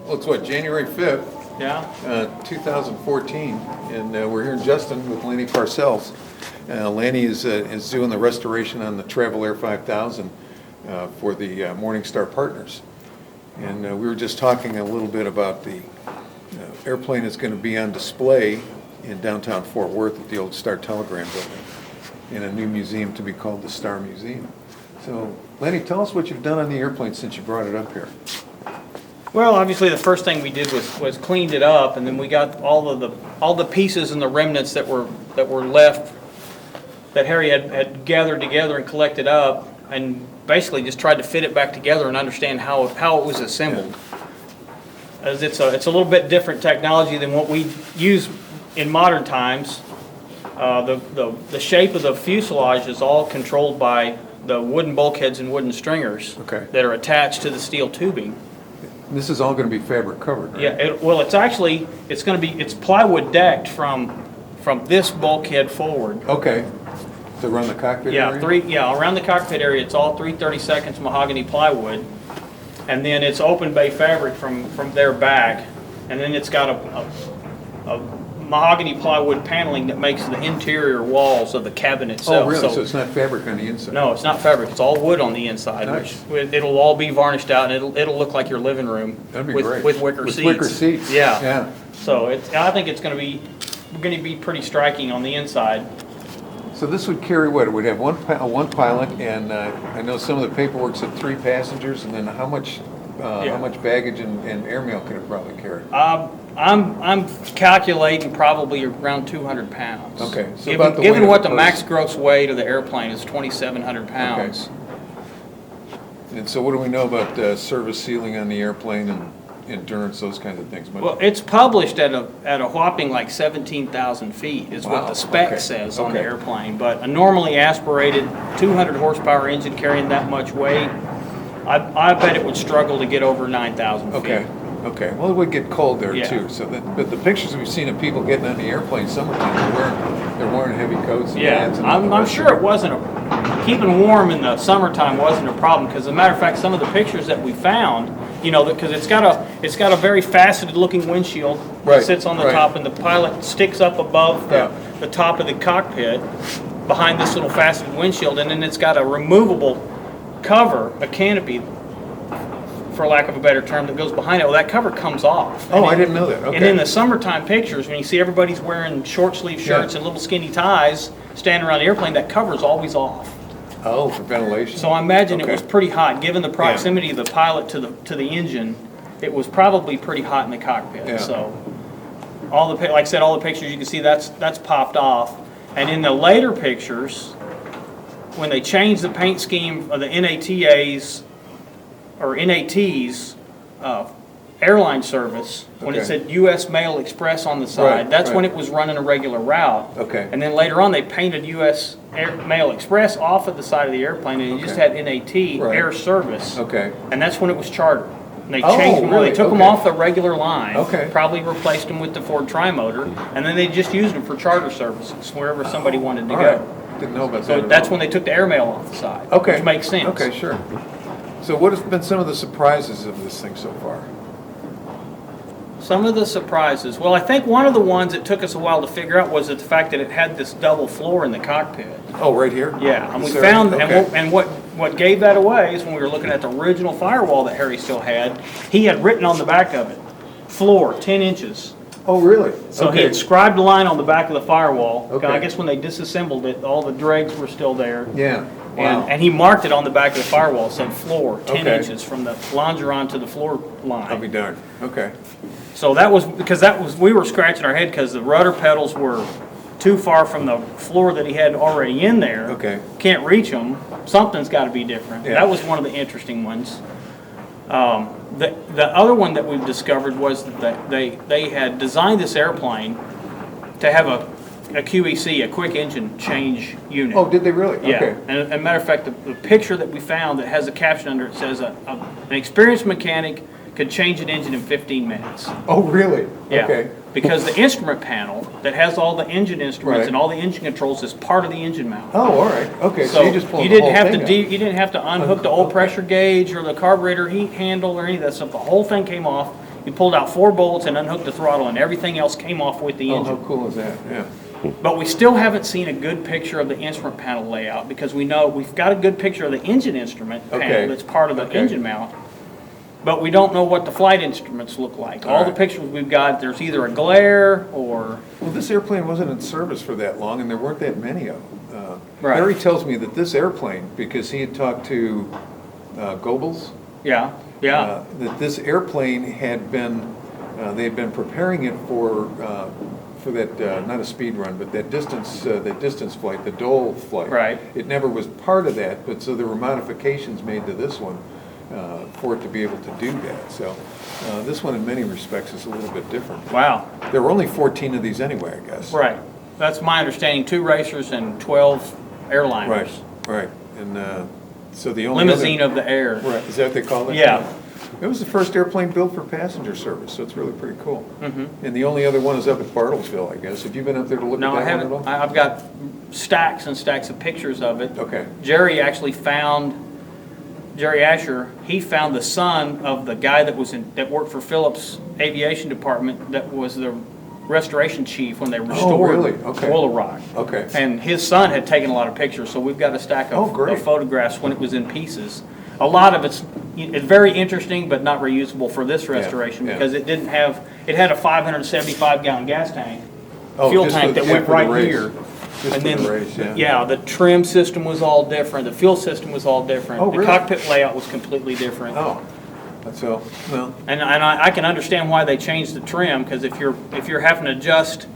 Well, it's what, January 5th, Yeah? 2014, and we're here in Justin with Lanny Parcells. Lanny is doing the restoration on the Travel Air 5000 for the Morningstar Partners. And we were just talking a little bit about the airplane is going to be on display in downtown Fort Worth at the old Star Telegram building in a new museum to be called the Star Museum. So, Lanny, tell us what you've done on the airplane since you brought it up here. Well, obviously the first thing we did was cleaned it up, and then we got all the pieces and the remnants that were left that Harry had gathered together and collected up, and basically just tried to fit it back together and understand how it was assembled. As it's a little bit different technology than what we use in modern times. The shape of the fuselage is all controlled by the wooden bulkheads and wooden stringers that are attached to the steel tubing. This is all going to be fabric covered, right? Yeah, well, it's plywood decked from this bulkhead forward. Okay. To run the cockpit area? Around the cockpit area, it's all 3/32 mahogany plywood, and then it's open bay fabric from their back, and then it's got a mahogany plywood paneling that makes the interior walls of the cabin itself. Oh, really? So it's not fabric on the inside? No, it's not fabric. It's all wood on the inside. Nice. Which it'll all be varnished out, and it'll look like your living room. That'd be with, great. with wicker seats. With wicker seats. Yeah. So I think it's going to be pretty striking on the inside. So this would carry what? It would have one pilot, and I know some of the paperwork said 3 passengers, and then how much baggage and airmail could it probably carry? I'm calculating probably around 200 pounds. Okay. So given what the max gross weight of the airplane is 2,700 pounds. Okay. And so what do we know about service ceiling on the airplane and endurance, those kinds of things? Well, it's published at a whopping like 17,000 feet is what the spec says on the airplane. But a normally aspirated 200 horsepower engine carrying that much weight, I bet it would struggle to get over 9,000 feet. Okay. Well, it would get cold there Yeah. too. So, but the pictures we've seen of people getting on the airplane summertime, they're wearing heavy coats and hats. I'm sure it wasn't keeping warm in the summertime wasn't a problem, because as a matter of fact, some of the pictures that we found, because it's got a very faceted looking windshield that sits on the top, and the pilot sticks up above the top of the cockpit behind this little faceted windshield, and then it's got a removable cover, a canopy, for lack of a better term, that goes behind it. Well, that cover comes off. Oh, I didn't know that. Okay. And in the summertime pictures, when you see everybody's wearing short sleeve shirts and little skinny ties standing around the airplane, that cover's always off. Oh, for ventilation. So I imagine it was pretty hot, given the proximity of the pilot to the engine. It was probably pretty hot in the cockpit. Yeah. So like I said, all the pictures you can see that's popped off. And in the later pictures, when they changed the paint scheme of the NATA's or NAT's airline service, when it said U.S. Mail Express on the side, that's when it was running a regular route. Okay. And then later on, they painted U.S. Mail Express off of the side of the airplane, and it just had NAT Air Service. Okay. And that's when it was chartered. And they changed them. Really? They took them off the regular line. Okay. Probably replaced them with the Ford Tri-Motor, and then they just used them for charter services wherever somebody wanted to go. Right. Didn't know about that. So that's when they took the airmail off the side. Okay. Which makes sense. Okay, sure. So what has been some of the surprises of this thing so far? Some of the surprises. Well, I think one of the ones that took us a while to figure out was the fact that it had this double floor in the cockpit. Oh, right here? Yeah, and we found, and what gave that away is when we were looking at the original firewall that Harry still had, he had written on the back of it, floor, 10 inches. Oh, really? So he had scribed a line on the back of the firewall. Okay. I guess when they disassembled it, all the dregs were still there. Yeah. Wow. And he marked it on the back of the firewall, said floor, 10 Okay. inches from the longeron to the floor line. I'll be darned. Okay. So we were scratching our head because the rudder pedals were too far from the floor that he had already in there. Okay. Can't reach them. Something's got to be different. Yeah. That was one of the interesting ones. The other one that we've discovered was that they had designed this airplane to have a QEC, a quick engine change unit. Oh, did they really? Yeah. Okay. And as a matter of fact, the picture that we found that has a caption under it says an experienced mechanic could change an engine in 15 minutes. Oh, really? Yeah. Okay. Because the instrument panel that has all the engine instruments Right. and all the engine controls is part of the engine mount. Oh, all right. Okay. So you just pulled you the didn't whole have thing to out. you didn't have to unhook the oil pressure gauge or the carburetor heat handle or any of that stuff. The whole thing came off. We pulled out 4 bolts and unhooked the throttle, and everything else came off with the Oh, engine. how cool is that? Yeah. But we still haven't seen a good picture of the instrument panel layout, because we know we've got a good picture of the engine instrument Okay. panel that's part of the Okay. engine mount. But we don't know what the flight instruments look like. All the right. pictures we've got, there's either a glare or, Well, this airplane wasn't in service for that long, and there weren't that many of them. Right. Harry tells me that this airplane, because he had talked to Goebbels, yeah. that this airplane had been, they had been preparing it for that, not a speed run, but that distance flight, the Dole flight. Right. It never was part of that, but so there were modifications made to this one for it to be able to do that. So this one, in many respects, is a little bit different. Wow. There were only 14 of these anyway, I guess. Right. That's my understanding, 2 racers and 12 airliners. Right, right. And so the only Limousine other, of the air. right, is that what they call it? Yeah. It was the first airplane built for passenger service, so it's really pretty cool. And the only other one is up at Bartlesville, I guess. Have you been up there to look No, at I that haven't. one at all? I've got stacks and stacks of pictures of it. Okay. Jerry actually found, Jerry Asher, he found the son of the guy that worked for Phillips Aviation Department, that was the restoration chief when they restored really? Okay. Willow Rock. Okay. And his son had taken a lot of pictures, so we've got a stack Oh, of great. photographs when it was in pieces. A lot of it's very interesting, but not reusable for this restoration, yeah. because it had a 575-gallon gas tank, Oh, fuel just tank for- that yeah, went for the right race. here. Just And for then, the race, yeah. yeah, the trim system was all different, the fuel system was all different. Oh, The really? cockpit layout was completely different. Oh, so, well, And I can understand why they changed the trim, because if you're having to adjust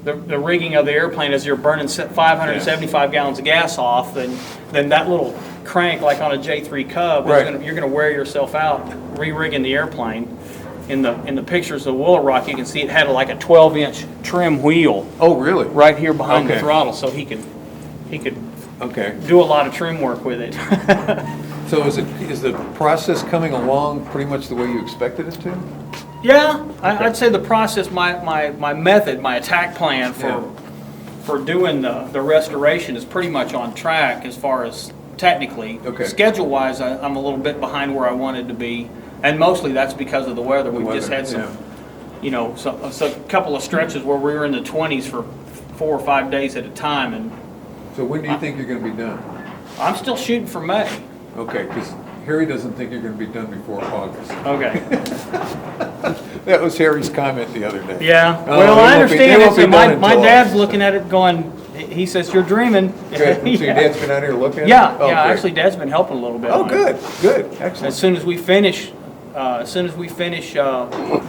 the rigging of the airplane as you're burning 575 gallons of gas off, then that little crank, like on a J3 Cub, Right. you're gonna wear yourself out re-rigging the airplane. In the pictures of Willow Rock, you can see it had like a 12-inch trim wheel oh, really? right here behind the Okay. throttle, so he could Okay. do a lot of trim work with it. So is the process coming along pretty much the way you expected it to? Yeah, I'd say the process, my method, my attack plan Yeah. for doing the restoration is pretty much on track as far as technically. Okay. Schedule-wise, I'm a little bit behind where I wanted to be, and mostly that's because of the weather. We've just weather, had some, yeah. so a couple of stretches where we were in the 20s for 4 or 5 days at a time, and So when do you think you're going to be done? I'm still shooting for May. Okay, because Harry doesn't think you're going to be done before August. Okay. That was Harry's comment the other day. Yeah, Oh, well, they I won't be- they understand won't it, be so done my until dad's August. looking at it going, he says, "You're dreaming." Good. So your Yeah. dad's been out here looking at it? Yeah, Oh, yeah, great. actually, Dad's been helping a little bit. Oh, on it. good, As excellent. soon as we finish,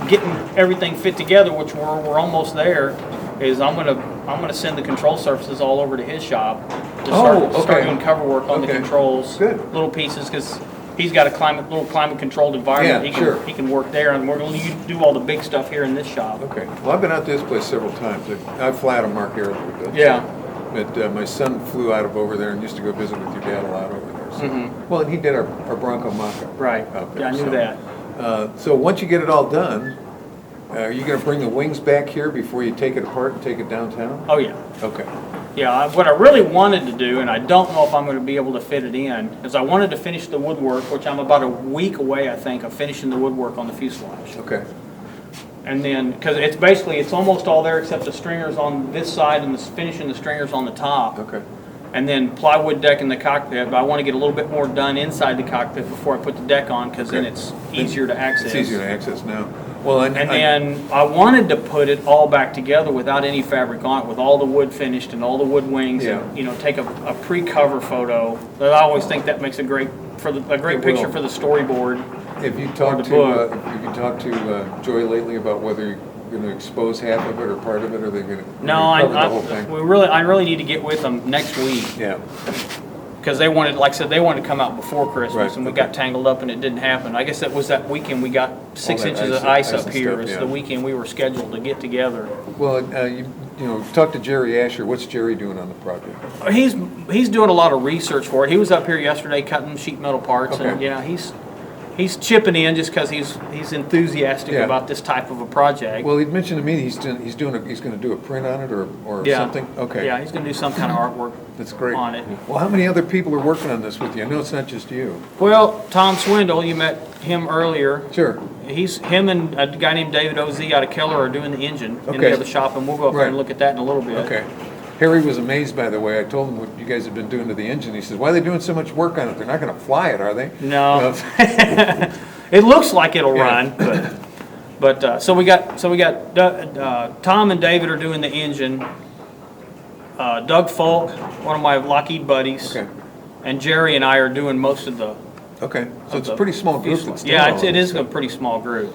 getting everything fit together, which we're almost there, is I'm gonna send the control surfaces all over to his shop. To Oh, start okay. doing cover work on the Okay. controls. Good. Little pieces, because he's got a little climate controlled environment. Yeah, sure. He can work there, and we're gonna do all the big stuff here in this shop. Okay, well, I've been out to this place several times. I fly out of Mark Air a little bit. Yeah. But my son flew out of over there and used to go visit with your dad a lot over there. So. Mhm. Well, and he did our Bronco mock-up. Right, out there, yeah, I knew so. that. So once you get it all done, are you gonna bring the wings back here before you take it apart and take it downtown? Oh, yeah. Okay, Yeah, what I really wanted to do, and I don't know if I'm going to be able to fit it in, is I wanted to finish the woodwork, which I'm about a week away, I think, of finishing the woodwork on the fuselage. okay, And then, because it's almost all there except the stringers on this side and finishing the stringers on the top. okay. And then plywood deck in the cockpit, but I want to get a little bit more done inside the cockpit before I put the deck on, because then Okay. it's easier to access. It's easier to access now. Well, And then I wanted to put it all back together without any fabric on it, with all the wood finished and all the wood wings, Yeah. and, take a pre-cover photo. But I always think that makes a great It picture will. for the storyboard. Have you the talked to, book. Joy lately about whether you're gonna expose half of it or part of it, or they're gonna No, cover the whole thing? I really need to get with them next week, Yeah, because they wanted, like I said, they wanted to come out before Christmas, Right, and we okay. got tangled up and it didn't happen. I guess that was that weekend we got 6 that inches of ice ice up and here. stuff, It's yeah. the weekend we were scheduled to get together. well, talk to Jerry Asher. What's Jerry doing on the project? He's doing a lot of research for it. He was up here yesterday cutting sheet metal parts, and Okay. yeah, he's chipping in just because he's enthusiastic Yeah. about this type of a project. Well, he'd mentioned to me he's going to do a print on it or Yeah. something? Okay. Yeah, he's going to do some kind of artwork That's great. on it. Well, how many other people are working on this with you? I know it's not just you. Well, Tom Swindle, you met him earlier. Sure. Him and a guy named David O.Z. out of Keller are doing the engine in Okay. the other shop, and we'll go up there and Right. look at that in a little bit. Okay. Harry was amazed, by the way. I told him what you guys have been doing to the engine. He says, why are they doing so much work on it? They're not going to fly it, are they? No. It looks like it'll run, but so we got Tom and David are doing the engine. Doug Folk, one of my Lockheed buddies, Okay. and Jerry and I are doing most of the. Okay. So it's a the pretty small group fuselage. that's doing Yeah, all it this is a stuff. pretty small group.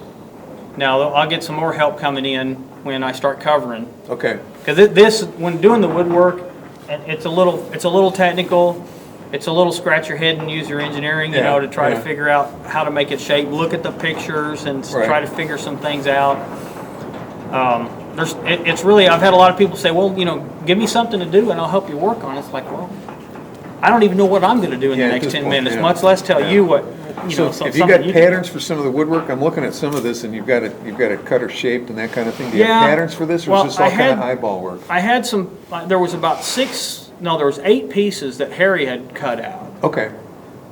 Now I'll get some more help coming in when I start covering. Okay. Because when doing the woodwork, it's a little technical. It's a little scratch your head and use your engineering, Yeah, to try yeah. to figure out how to make it shape. Look at the pictures and Right. try to figure some things out. It's really, I've had a lot of people say, well, give me something to do and I'll help you work on it. It's like, well, I don't even know what I'm going to do in Yeah, the at next this 10 point, minutes, yeah. much less tell Yeah. you what, So so have you something got can- patterns for some of the woodwork? I'm looking at some of this and you've got it cutter shaped and that kind of thing. Do you have Yeah. patterns for this or Well, is this all I kind of had- eyeball work? I had there was about there was 8 pieces that Harry had cut out. Okay.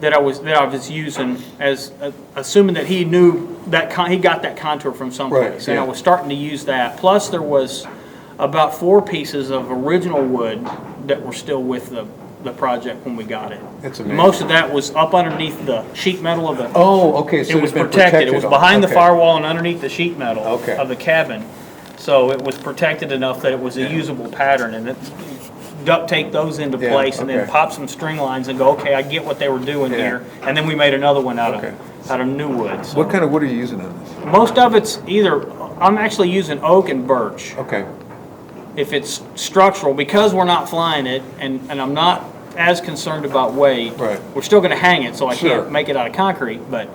That I was using as assuming that he knew that he got that contour from someplace, Right, and I yeah. was starting to use that. Plus, there was about 4 pieces of original wood that were still with the project when we got it. That's amazing. Most of that was up underneath the sheet metal of the. Oh, okay. So It was it's been protected. It was all- behind the okay. firewall and underneath the sheet metal Okay. of the cabin, so it was protected enough that it was a usable pattern, and duct tape those into Yeah, place and then okay. pop some string lines and go, okay, I get what they were doing Yeah. here. And then we made another one out Okay. of new wood. So What kind of wood are you using on this? most of it's I'm actually using oak and birch. Okay. If it's structural, because we're not flying it and I'm not as concerned about weight. Right. We're still gonna hang it, so I Sure. can't make it out of concrete, but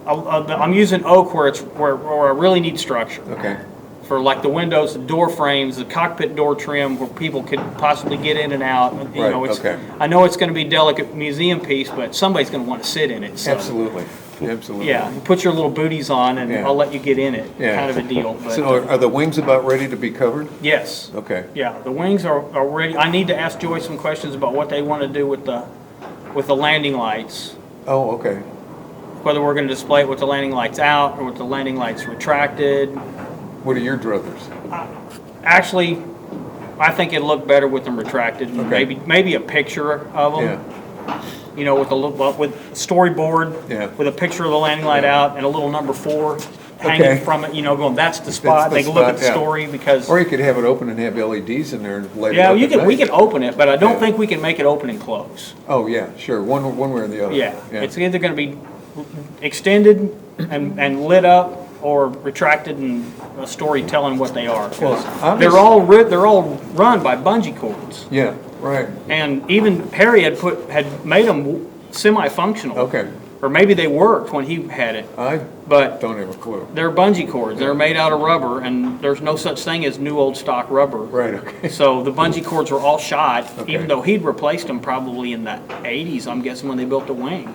I'm using oak where I really need structure. Okay. For like the windows, the door frames, the cockpit door trim where people could possibly get in and out. Right, It's, okay. I know it's gonna be a delicate museum piece, but somebody's gonna wanna sit in it, so. Absolutely. Absolutely. Yeah, you put your little booties on and Yeah. I'll let you get in it, Yeah. kind of a deal. But, So are the wings about ready to be covered? yes. Okay. Yeah, the wings are ready. I need to ask Joyce some questions about what they wanna do with the landing lights. Oh, okay. Whether we're gonna display it with the landing lights out or with the landing lights retracted. What are your druthers? Actually, I think it'd look better with them retracted, and Okay. maybe a picture of them. Yeah. With a little storyboard, Yeah. with a picture of the landing light Yeah. out and a little number 4 hanging Okay. from it. Going, that's the spot. the They can look at spot, the yeah. story because. Or you could have it open and have LEDs in there and light it Yeah, up you at can. We night. can open it, but I don't Yeah. think we can make it open and close. Oh, yeah, sure. One way or the other. Yeah, it's either going to be extended and lit up, or retracted and a story telling what they are. 'Cause Well, they're obvious- they're all run by bungee cords. Yeah, right. And even Harry had made them semi-functional. Okay. Or maybe they worked when he had it, I but don't have a clue. they're bungee cords. They're made out of rubber, and there's no such thing as new old stock rubber. Right, okay. So the bungee cords were all shot, Okay. even though he'd replaced them probably in the 80s, I'm guessing, when they built the wing.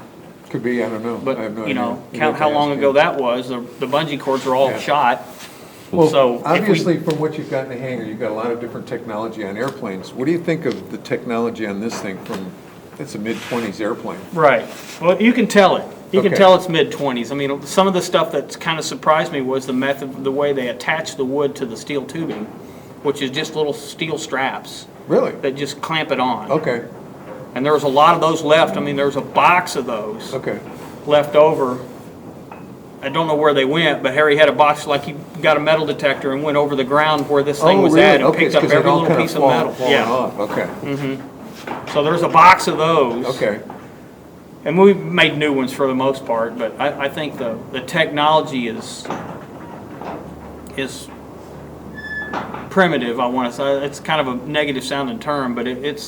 Could be, I don't know. But, I have no idea. You'd count have how to long ask ago him. that was. The bungee cords were all Yeah. shot. Well, So if we- obviously, from what you've got in the hangar, you've got a lot of different technology on airplanes. What do you think of the technology on this thing from, it's a mid-20s airplane? Right. Well, you can tell it. You can Okay. tell it's mid-20s. I mean, some of the stuff that's kind of surprised me was the way they attach the wood to the steel tubing, which is just little steel straps Really? that just clamp it on. Okay, And there was a lot of those left. I mean, there's a box of those okay. left over. I don't know where they went, but Harry had a box like he got a metal detector and went over the ground where this thing Oh, was really? at and Okay, picked it's up 'cause they're every all little kind piece of falling- metal. falling Yeah. off. Okay, So there's a box of those. okay. And we made new ones for the most part, but I think the technology is primitive. I want to say it's kind of a negative sounding term, but it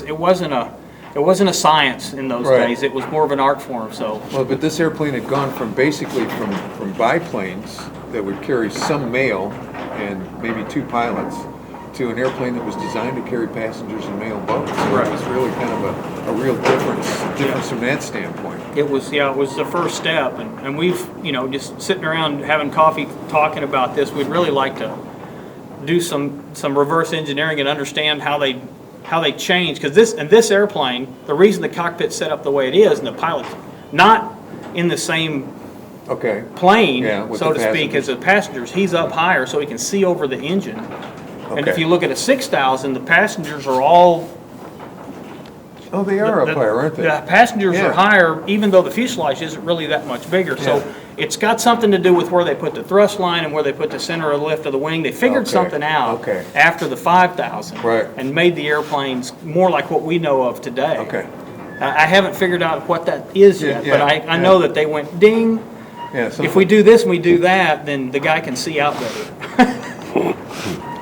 wasn't a science in those Right. days. It was more of an art form. So Well, but this airplane had gone from basically from biplanes that would carry some mail and maybe 2 pilots to an airplane that was designed to carry passengers and mail boats. So Right. it was really kind of a real difference from that standpoint. It was the first step, and we've, just sitting around having coffee, talking about this, we'd really like to do some reverse engineering and understand how they change, because this airplane, the reason the cockpit's set up the way it is, and the pilot's not in the same Okay. plane, Yeah, with so the to speak, as the passengers, he's up higher so he can see over the engine. And if Okay. you look at a 6000, the passengers are all Oh, they are up higher, aren't they? The passengers Yeah. are higher, even though the fuselage isn't really that much bigger. So Yeah. it's got something to do with where they put the thrust line and where they put the center of lift of the wing. They figured Okay. something out Okay. after the 5000 Right. and made the airplanes more like what we know of today. Okay. I haven't figured out what that is Yeah, yet, yeah, but I yeah. know that they went ding. Yeah. If we do this and we do that, then the guy can see out better.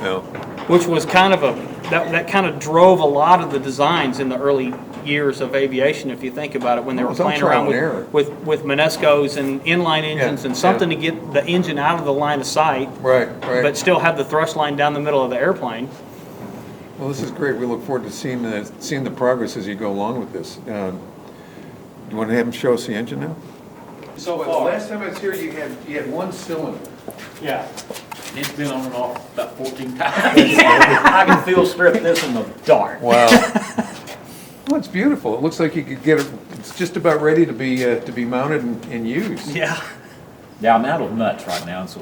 No. Which was kind of that kind of drove a lot of the designs in the early years of aviation, if you think about it, when they were Well, it's all playing trial around and error. with Menescos and inline engines Yeah, and something yeah. to get the engine out of the line of sight, Right. Right. but still have the thrust line down the middle of the airplane. Well, this is great. We look forward to seeing the progress as you go along with this. You want to have him show us the engine now? So last time I was here, you had one cylinder. Yeah. It's been on and off about 14 times. I can field strip this in the dark. Wow. Well, it's beautiful. It looks like you could get it. It's just about ready to be mounted and used. Yeah. Yeah, I'm out of nuts right now, so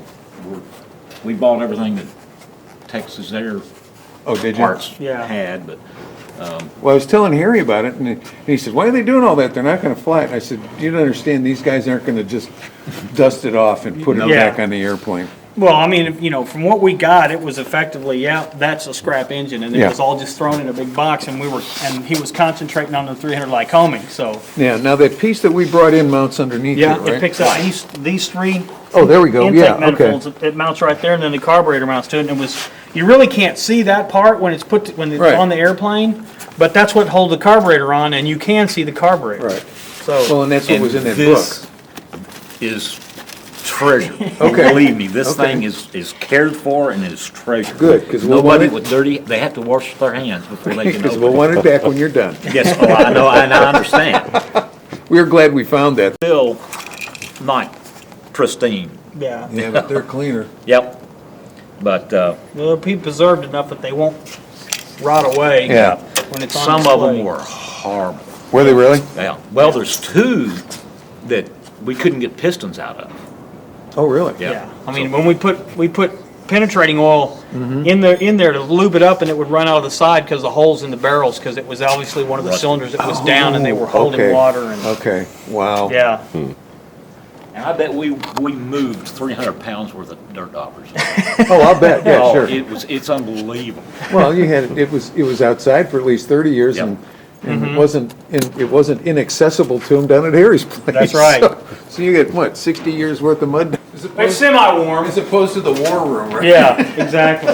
we bought everything that Texas Air Oh, did you? parts Yeah. had, but Well, I was telling Harry about it, and he said, "Why are they doing all that? They're not going to fly it." And I said, "You don't understand. These guys aren't going to just dust it off and put it Yeah. back on the airplane." Well, I mean, from what we got, it was effectively, that's a scrap engine, and it Yeah. was all just thrown in a big box, and he was concentrating on the 300 Lycoming, so. Yeah. Now that piece that we brought in mounts underneath Yeah, it, right? it picks up these three. Oh, there we go. Intake Yeah. Okay. manifolds. It mounts right there, and then the carburetor mounts to it. And you really can't see that part when it's Right. on the airplane, but that's what holds the carburetor on, and you can see the carburetor. Right. So Well, and that's what was in that book. this is treasure. Okay. Believe me, this Okay. thing is cared for and is treasure. Good, 'cause we'll nobody want it- with dirty, they have to wash their hands before they can Because open we'll it. want it back when you're done. Yes, oh, I know, and I understand. We are glad we found that. Still not pristine. yeah, Yeah, but they're cleaner. Yep. But they'll be preserved enough that they won't rot away. Yeah. When it's on some of them display. were horrible. Were they really? Yeah. Well, there's two that we couldn't get pistons out of. Oh, really? Yeah, I mean, when we put penetrating oil in there to lube it up, and it would run out of the side because the holes in the barrels, because it was obviously one of the Rusty. cylinders that was down, and they were holding Okay. water, and, Okay. Wow. yeah. And I bet we moved 300 pounds worth of dirt daubers. Oh, I'll bet. Yeah, Oh, sure. it's unbelievable. Well, it was outside for at least 30 years, Yep. and it wasn't inaccessible to him down at Harry's place. That's right. So you get what, 60 years worth of mud? It's semi-warm. As opposed to the war room, right? Yeah, exactly.